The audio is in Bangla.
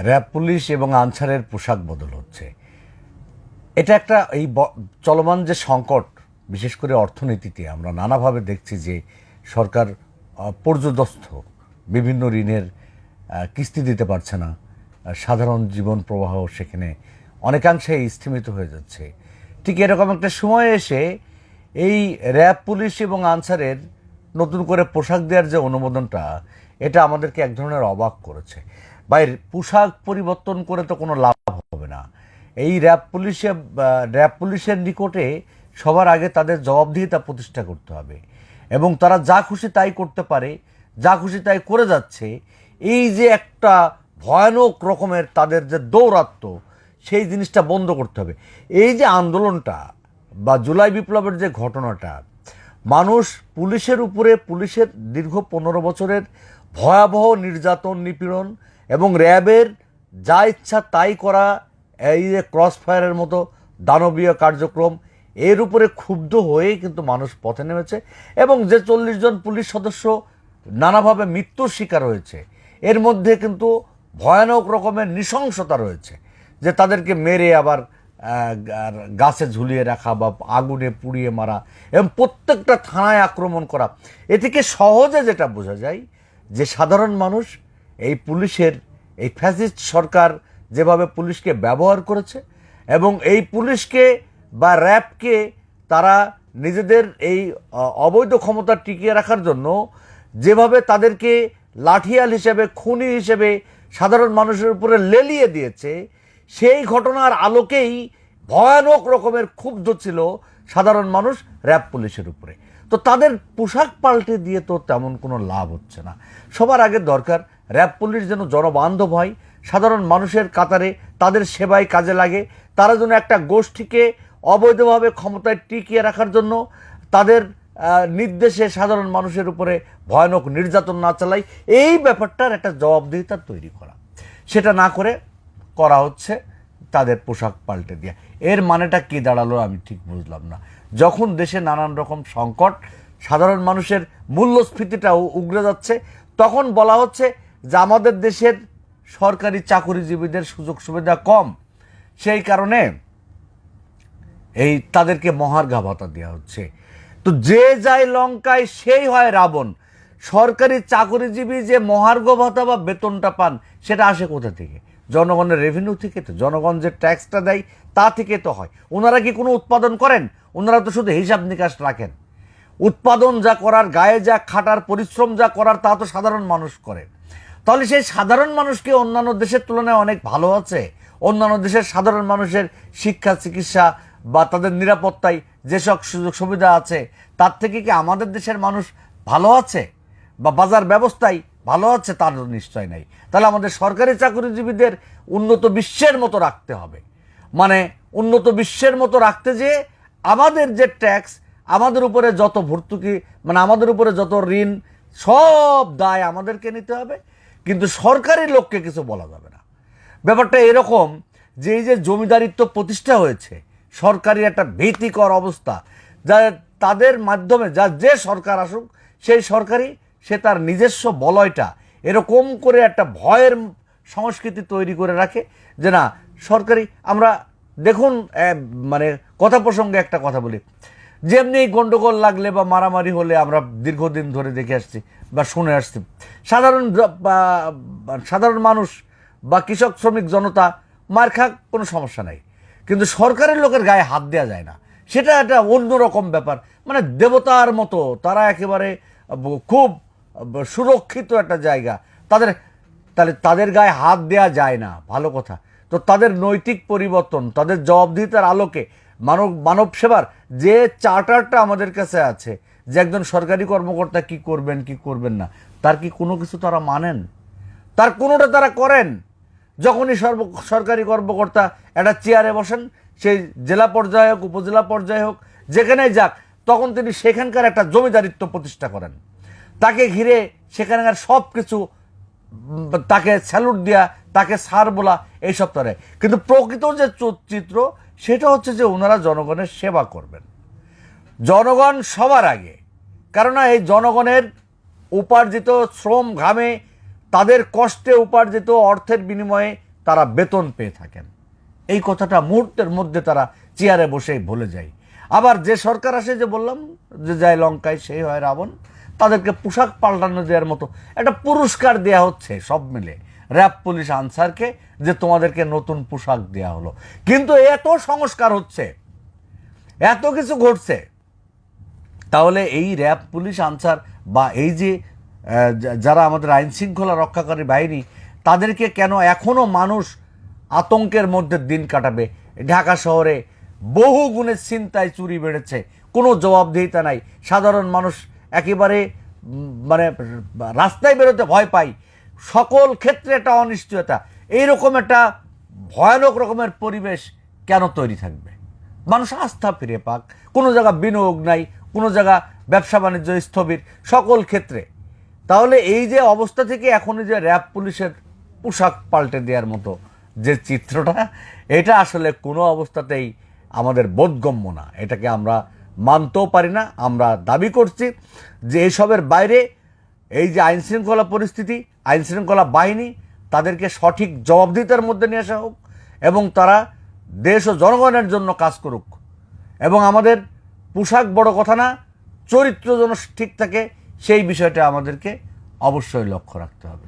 র্যাব পুলিশ এবং আনসারের পোশাক বদল হচ্ছে। এটা একটা চলমান যে সংকট, বিশেষ করে অর্থনীতিতে আমরা নানাভাবে দেখছি যে সরকার পর্যদস্ত, বিভিন্ন ঋণের কিস্তি দিতে পারছে না, সাধারণ জীবন প্রবাহ সেখানে অনেকাংশেই স্থিমিত হয়ে যাচ্ছে। ঠিক এরকম একটা সময় এসে এই র্যাব পুলিশ এবং আনসারের নতুন করে পোশাক দেওয়ার যে অনুমোদনটা, এটা আমাদেরকে এক ধরনের অবাক করেছে। বাইরের পোশাক পরিবর্তন করে তো কোনো লাভ হবে না। এই র্যাব পুলিশের নিকটে সবার আগে তাদের জবাবদিহিতা প্রতিষ্ঠা করতে হবে এবং তারা যা খুশি তাই করতে পারে, যা খুশি তাই করে যাচ্ছে। এই যে একটা ভয়ানক রকমের তাদের যে দৌরাত্ম্য, সেই জিনিসটা বন্ধ করতে হবে। এই যে আন্দোলনটা বা জুলাই বিপ্লবের যে ঘটনাটা, মানুষ পুলিশের দীর্ঘ 15 বছরের ভয়াবহ নির্যাতন, নিপীড়ন এবং র্যাবের যা ইচ্ছা তাই করা, এই যে ক্রস ফায়ারের মতো দানবীয় কার্যক্রম, এর উপরে ক্ষুব্ধ হয়ে কিন্তু মানুষ পথে নেমেছে। এবং যে 40 জন পুলিশ সদস্য নানাভাবে মৃত্যুর শিকার হয়েছে, এর মধ্যে কিন্তু ভয়ানক রকমের নৃশংসতা রয়েছে, যে তাদেরকে মেরে আবার গাছে ঝুলিয়ে রাখা বা আগুনে পুড়িয়ে মারা এবং প্রত্যেকটা থানায় আক্রমণ করা। এ থেকে সহজে যেটা বোঝা যায় যে সাধারণ মানুষ এই ফ্যাসিস্ট সরকার যেভাবে পুলিশকে ব্যবহার করেছে এবং এই পুলিশকে বা র্যাবকে তারা নিজেদের এই অবৈধ ক্ষমতা টিকিয়ে রাখার জন্য যেভাবে তাদেরকে লাঠিয়াল হিসেবে, খুনি হিসেবে সাধারণ মানুষের উপরে লেলিয়ে দিয়েছে, সেই ঘটনার আলোকেই ভয়ানক রকমের ক্ষুব্ধ ছিল সাধারণ মানুষ র্যাব পুলিশের উপরে। তো তাদের পোশাক পাল্টে দিয়ে তো তেমন কোনো লাভ হচ্ছে না। সবার আগে দরকার র্যাব পুলিশ যেন জনবান্ধব হয়, সাধারণ মানুষের কাতারে তাদের সেবায় কাজে লাগে। তারা যেন একটা গোষ্ঠীকে অবৈধভাবে ক্ষমতায় টিকিয়ে রাখার জন্য তাদের নির্দেশে সাধারণ মানুষের উপরে ভয়ানক নির্যাতন না চালায়, এই ব্যাপারটার একটা জবাবদিহিতা তৈরি করা। সেটা না করে করা হচ্ছে তাদের পোশাক পাল্টে দেওয়া। এর মানেটা কি দাঁড়ালো আমি ঠিক বুঝলাম না। যখন দেশে নানান রকম সংকট, সাধারণ মানুষের মূল্যস্ফীতিটাও উগরে যাচ্ছে, তখন বলা হচ্ছে যে আমাদের দেশের সরকারি চাকরিজীবীদের সুযোগ সুবিধা কম, সেই কারণে তাদেরকে মহার্ঘা ভাতা দেওয়া হচ্ছে। তো যে যায় লঙ্কায় সেই হয় রাবণ। সরকারি চাকরিজীবী যে মহার্ঘ ভাতা বা বেতনটা পান, সেটা আসে কোথা থেকে? জনগণের রেভিনিউ থেকে। তো জনগণ যে ট্যাক্সটা দেয় তা থেকে তো হয়। ওনারা কি কোনো উৎপাদন করেন? ওনারা তো শুধু হিসাব নিকাশ রাখেন। উৎপাদন যা করার, গায়ে যা খাটার, পরিশ্রম যা করার, তা তো সাধারণ মানুষ করে। তাহলে সেই সাধারণ মানুষকে অন্যান্য দেশের তুলনায় অনেক ভালো আছে? অন্যান্য দেশের সাধারণ মানুষের শিক্ষা, চিকিৎসা বা তাদের নিরাপত্তায় যেসব সুযোগ সুবিধা আছে, তার থেকে কি আমাদের দেশের মানুষ ভালো আছে? বা বাজার ব্যবস্থায় ভালো আছে? তার নিশ্চয় নাই। তাহলে আমাদের সরকারি চাকরিজীবীদের উন্নত বিশ্বের মতো রাখতে হবে। মানে উন্নত বিশ্বের মতো রাখতে যে আমাদের যে ট্যাক্স, আমাদের উপরে যত ভর্তুকি, মানে আমাদের উপরে যত ঋণ, সব দায় আমাদেরকে নিতে হবে, কিন্তু সরকারি লোককে কিছু বলা যাবে না। ব্যাপারটা এরকম যে এই যে জমিদারিত্ব প্রতিষ্ঠা হয়েছে, সরকারি একটা ভীতিকর অবস্থা, যা তাদের মাধ্যমে যে সরকার আসুক, সেই সরকারি সে তার নিজস্ব বলয়টা এরকম করে একটা ভয়ের সংস্কৃতি তৈরি করে রাখে যে না সরকারি। আমরা দেখুন, মানে কথা প্রসঙ্গে একটা কথা বলি, যেমনি গন্ডগোল লাগলে বা মারামারি হলে আমরা দীর্ঘদিন ধরে দেখে আসছি বা শুনে আসছি, সাধারণ মানুষ বা কৃষক শ্রমিক জনতা মার খাক, কোনো সমস্যা নাই, কিন্তু সরকারের লোকের গায়ে হাত দেওয়া যায় না। সেটা একটা অন্যরকম ব্যাপার, মানে দেবতার মতো তারা একেবারে খুব সুরক্ষিত একটা জায়গা তাহলে তাদের গায়ে হাত দেওয়া যায় না, ভালো কথা। তো তাদের নৈতিক পরিবর্তন, তাদের জবাবদিহিতার আলোকে মানব সেবার যে চার্টারটা আমাদের কাছে আছে, যে একজন সরকারি কর্মকর্তা কি করবেন কি করবেন না, তার কি কোনো কিছু তারা মানেন? তার কোনোটা তারা করেন? যখনই সরকারি কর্মকর্তা একটা চেয়ারে বসেন, সেই জেলা পর্যায়ে হোক, উপজেলা পর্যায়ে হোক, যেখানেই যাক, তখন তিনি সেখানকার একটা জমিদারিত্ব প্রতিষ্ঠা করেন। তাকে ঘিরে সেখানকার সব কিছু, তাকে স্যালুট দেওয়া, তাকে স্যার বলা, এইসব করে। কিন্তু প্রকৃত যে চিত্র, সেটা হচ্ছে যে ওনারা জনগণের সেবা করবেন, জনগণ সবার আগে। কেননা এই জনগণের উপার্জিত শ্রম, ঘামে, তাদের কষ্টে উপার্জিত অর্থের বিনিময়ে তারা বেতন পেয়ে থাকেন। এই কথাটা মুহূর্তের মধ্যে তারা চেয়ারে বসেই ভুলে যায়। আবার যে সরকার আসে, যে বললাম যে যায় লঙ্কায় সেই হয় রাবণ, তাদেরকে পোশাক পাল্টানো দেওয়ার মতো একটা পুরস্কার দেয়া হচ্ছে সব মিলে র্যাব, পুলিশ, আনসারকে, যে তোমাদেরকে নতুন পোশাক দেয়া হলো। কিন্তু এত সংস্কার হচ্ছে, এত কিছু ঘটছে, তাহলে এই র্যাব, পুলিশ, আনসার বা এই যে যারা আমাদের আইন শৃঙ্খলা রক্ষাকারী বাহিনী, তাদেরকে কেন এখনও মানুষ আতঙ্কের মধ্যে দিন কাটাবে? ঢাকা শহরে বহু গুণে ছিনতাই, চুরি বেড়েছে, কোনো জবাবদিহিতা নাই। সাধারণ মানুষ একেবারে মানে রাস্তায় বেরোতে ভয় পায়। সকল ক্ষেত্রে একটা অনিশ্চয়তা। এইরকম একটা ভয়ানক রকমের পরিবেশ কেন তৈরি থাকবে? মানুষ আস্থা ফিরে পাক। কোনো জায়গা বিনিয়োগ নাই, কোনো জায়গা ব্যবসা বাণিজ্য স্থবির, সকল ক্ষেত্রে। তাহলে এই যে অবস্থা থেকে এখনই যে র্যাব, পুলিশের পোশাক পাল্টে দেওয়ার মতো যে চিত্রটা, এটা আসলে কোনো অবস্থাতেই আমাদের বোধগম্য না। এটাকে আমরা মানতেও পারি না। আমরা দাবি করছি যে এসবের বাইরে এই যে আইন শৃঙ্খলা পরিস্থিতি, আইন শৃঙ্খলা বাহিনী, তাদেরকে সঠিক জবাবদিহিতার মধ্যে নিয়ে আসা হোক এবং তারা দেশ ও জনগণের জন্য কাজ করুক। এবং আমাদের পোশাক বড় কথা না, চরিত্র যেন ঠিক থাকে, সেই বিষয়টা আমাদেরকে অবশ্যই লক্ষ্য রাখতে হবে।